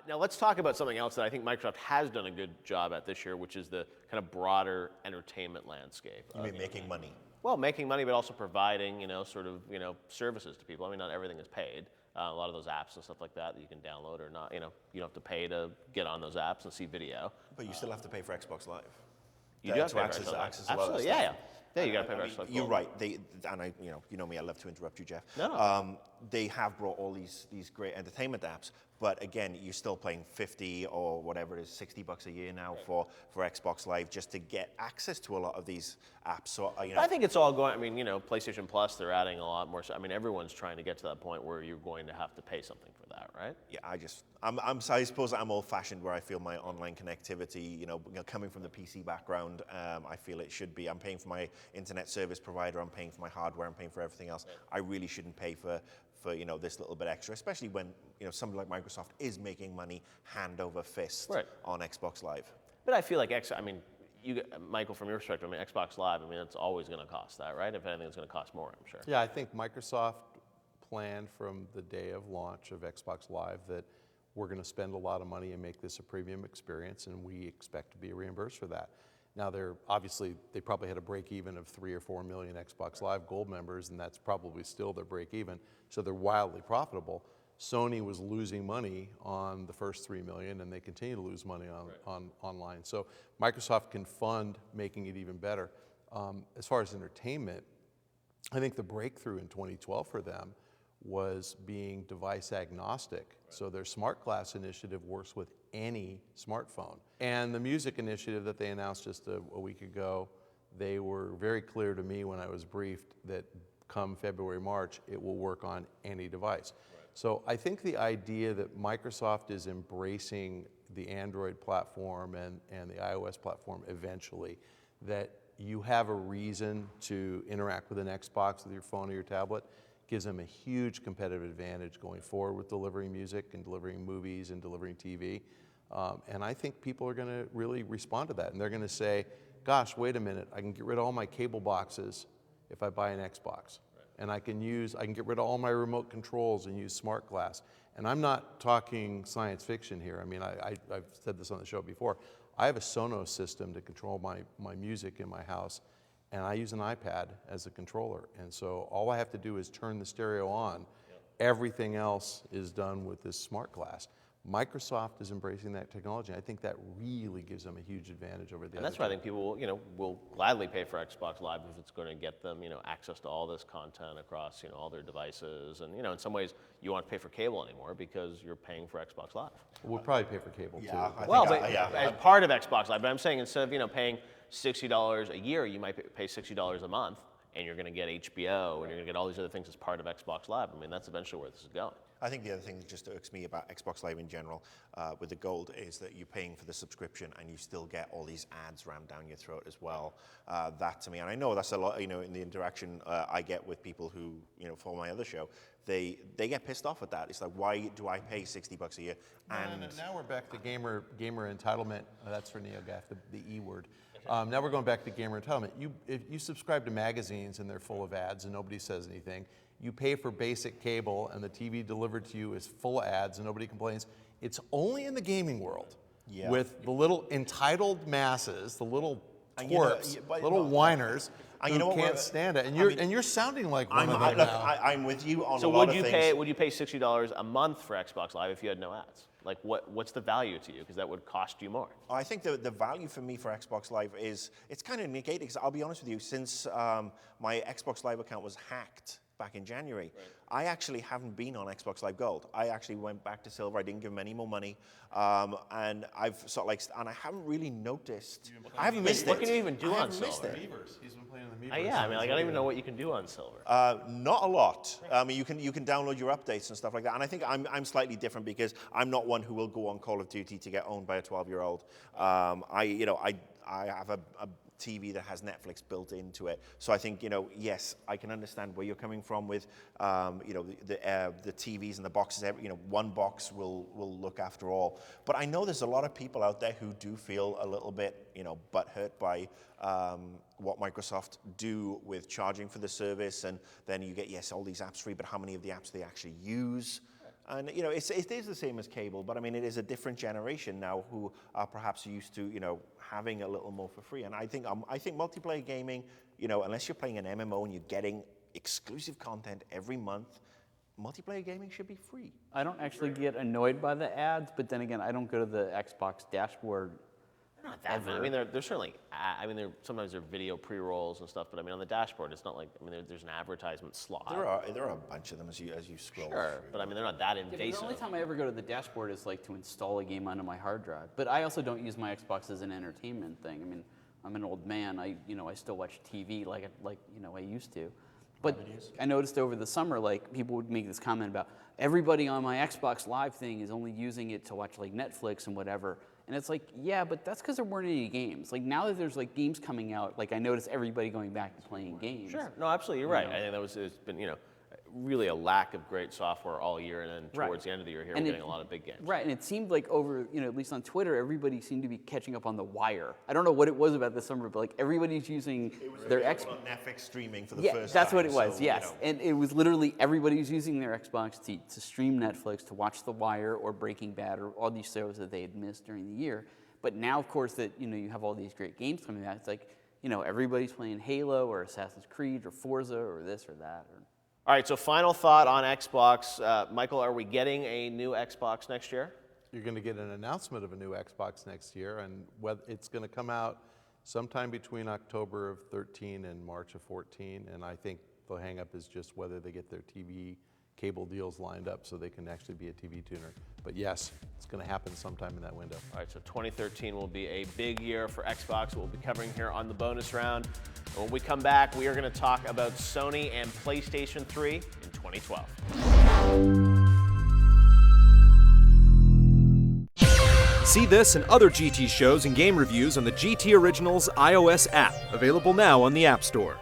Now let's talk about something else that I think Microsoft has done a good job at this year, which is the kind of broader entertainment landscape. You mean making money? Well, making money, but also providing, services to people. I mean, not everything is paid. A lot of those apps and stuff like that you can download or not, you don't have to pay to get on those apps and see video. But you still have to pay for Xbox Live. You do have to pay access for Xbox Live. a lot of Absolutely, stuff. yeah. Yeah, you got to pay for Xbox Live. You're right. You know me. I love to interrupt you, Jeff. No. They have brought all these great entertainment apps, but again, you're still paying 50 or whatever it is, $60 a year now for Xbox Live just to get access to a lot of these apps. So I think it's all going. I mean, PlayStation Plus, they're adding a lot more. I mean, everyone's trying to get to that point where you're going to have to pay something for that, right? Yeah, I suppose I'm old-fashioned where I feel my online connectivity, coming from the PC background, I feel it should be. I'm paying for my internet service provider, I'm paying for my hardware, I'm paying for everything else. Right. I really shouldn't pay for this little bit extra, especially when somebody like Microsoft is making money hand over fist on Xbox Live. But I feel like Michael, from your perspective, Xbox Live, it's always going to cost that, right? If anything, it's going to cost more, I'm sure. Yeah, I think Microsoft planned from the day of launch of Xbox Live that we're going to spend a lot of money and make this a premium experience, and we expect to be reimbursed for that. Now, they probably had a break even of 3 or 4 million Xbox Live Gold members, and that's probably still their break even, so they're wildly profitable. Sony was losing money on the first 3 million, and they continue to lose money on online. So Microsoft can fund making it even better. As far as entertainment, I think the breakthrough in 2012 for them was being device agnostic. Right. So their Smart Glass initiative works with any smartphone. And the music initiative that they announced just a week ago, they were very clear to me when I was briefed that come February, March, it will work on any device. Right. So I think the idea that Microsoft is embracing the Android platform and the iOS platform eventually, that you have a reason to interact with an Xbox with your phone or your tablet, gives them a huge competitive advantage going forward with delivering music and delivering movies and delivering TV. And I think people are going to really respond to that. And they're going to say, gosh, wait a minute, I can get rid of all my cable boxes if I buy an Xbox. Right. And I can get rid of all my remote controls and use Smart Glass. And I'm not talking science fiction here. I've said this on the show before. I have a Sonos system to control my music in my house, and I use an iPad as a controller. And so all I have to do is turn the stereo on. Yep. Everything else is done with this Smart Glass. Microsoft is embracing that technology. I think that really gives them a huge advantage over the other. And that's why I think people will gladly pay for Xbox Live if it's going to get them access to all this content across all their devices. And in some ways you won't pay for cable anymore because you're paying for Xbox Live. We'll probably pay for cable too. As part of Xbox Live. But I'm saying instead of paying $60 a year, you might pay $60 a month, and you're going to get HBO, and you're going to get all these other things as part of Xbox Live. That's eventually where this is going. I think the other thing that just irks me about Xbox Live in general with the Gold is that you're paying for the subscription and you still get all these ads rammed down your throat as well. That to me, and I know that's a lot, in the interaction I get with people who, follow my other show, they get pissed off at that. It's like, why do I pay $60 a year? And now we're back to gamer entitlement. That's for NeoGAF, the E word. Now we're going back to gamer entitlement. If you subscribe to magazines and they're full of ads and nobody says anything, you pay for basic cable and the TV delivered to you is full of ads and nobody complains. It's only in the gaming world with the little entitled masses, the little twerps, little whiners who can't stand it. And you're sounding like one of them now. I'm with you on so a lot of things. So would you pay $60 a month for Xbox Live if you had no ads? Like what's the value to you? Because that would cost you more. I think the value for me for Xbox Live is, it's kind of negated, because I'll be honest with you, since my Xbox Live account was hacked back in January, I actually haven't been on Xbox Live Gold. I actually went back to Silver. I didn't give them any more money, and I've and I haven't really noticed. I haven't missed it. What can you even do on Silver? He's been playing on the Miiverse. Yeah, I don't even know what you can do on Silver. Not a lot. You can download your updates and stuff like that. And I think I'm slightly different because I'm not one who will go on Call of Duty to get owned by a 12-year-old. I have a TV that has Netflix built into it. So I think, yes, I can understand where you're coming from with, the TVs and the boxes. One box will look after all. But I know there's a lot of people out there who do feel a little bit, butthurt by what Microsoft do with charging for the service. And then you get, yes, all these apps free, but how many of the apps they actually use? And you know, it is the same as cable, but I mean, it is a different generation now who are perhaps used to, you know, having a little more for free. And I think multiplayer gaming, you know, unless you're playing an MMO and you're getting exclusive content every month, multiplayer gaming should be free. I don't actually get annoyed by the ads, but then again, I don't go to the Xbox dashboard. Not that many. I mean, there's certainly, I mean, sometimes there are video pre-rolls and stuff, but I mean, on the dashboard, it's not like, I mean, there's an advertisement slot. There are a bunch of them as you scroll. Sure, through. but I mean, they're not that Yeah, but invasive. the only time I ever go to the dashboard is like to install a game onto my hard drive. But I also don't use my Xbox as an entertainment thing. I mean, I'm an old man. I still watch TV like I used to. But I noticed over the summer, like, people would make this comment about everybody on my Xbox Live thing is only using it to watch like Netflix and whatever. And it's like, yeah, but that's because there weren't any games. Like, now that there's like games coming out, like, I notice everybody going back to playing games. Sure, no, absolutely, you're right. I think it's been, you know, really a lack of great software all year, and then towards the end of the year here, we're getting a lot of big games. Right, and it seemed like over, at least on Twitter, everybody seemed to be catching up on The Wire. I don't know what it was about this summer, but like everybody's using their Xbox. On Netflix streaming for the Yeah, first that's time. what it was, so, yes. You know. And it was literally everybody's using their Xbox to stream Netflix, to watch The Wire or Breaking Bad or all these shows that they had missed during the year. But now, of course, that you have all these great games coming out, it's like, everybody's playing Halo or Assassin's Creed or Forza or this or that. All right, so final thought on Xbox. Michael, are we getting a new Xbox next year? You're going to get an announcement of a new Xbox next year, and whether it's going to come out sometime between October of 13 and March of 14. And I think the hang-up is just whether they get their TV cable deals lined up so they can actually be a TV tuner. But yes, it's going to happen sometime in that window. All right, so 2013 will be a big year for Xbox. We'll be covering here on the bonus round. And when we come back, we are going to talk about Sony and PlayStation 3 in 2012. See this and other GT shows and game reviews on the GT Originals iOS app, available now on the App Store.